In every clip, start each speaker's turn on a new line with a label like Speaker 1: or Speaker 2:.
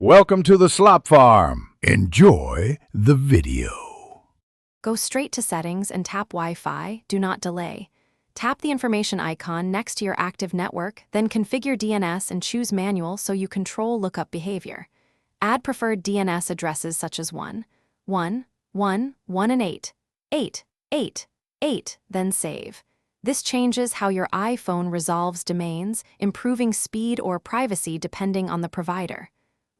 Speaker 1: Welcome to the Slop Farm. Enjoy the video.
Speaker 2: Go straight to Settings and tap Wi-Fi. Do not delay. Tap the information icon next to your active network, then configure DNS and choose Manual so you control lookup behavior. Add preferred DNS addresses such as 1, 1, 1, 1 and 8, 8, 8, 8, then save. This changes how your iPhone resolves domains, improving speed or privacy depending on the provider.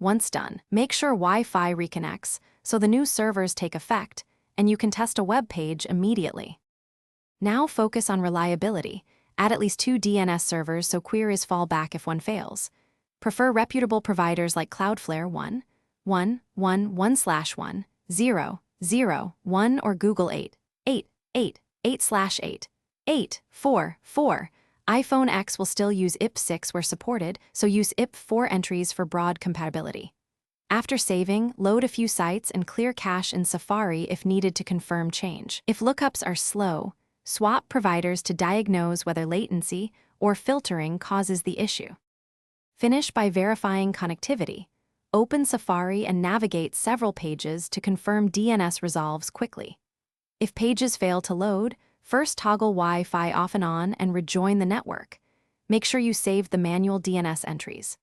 Speaker 2: Once done, make sure Wi-Fi reconnects so the new servers take effect and you can test a web page immediately. Now focus on reliability. Add at least 2 DNS servers so queries fall back if one fails. Prefer reputable providers like Cloudflare 1, 1, 1, 1/1, 0, 0, 1 or Google 8, 8, 8, 8/8, 8, 4, 4. iPhone X will still use IP6 where supported, so use IP4 entries for broad compatibility. After saving, load a few sites and clear cache in Safari if needed to confirm change. If lookups are slow, swap providers to diagnose whether latency or filtering causes the issue. Finish by verifying connectivity. Open Safari and navigate several pages to confirm DNS resolves quickly. If pages fail to load, first toggle Wi-Fi off and on and rejoin the network. Make sure you save the manual DNS entries.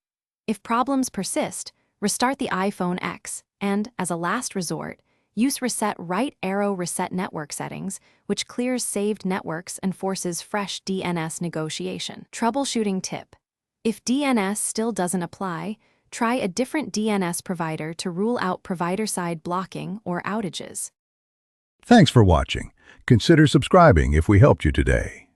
Speaker 2: If problems persist, restart the iPhone X and, as a last resort, use Reset Right Arrow Reset Network Settings, which clears saved networks and forces fresh DNS negotiation. Troubleshooting tip. If DNS still doesn't apply, try a different DNS provider to rule out provider-side blocking or outages.
Speaker 1: Thanks for watching. Consider subscribing if we helped you today.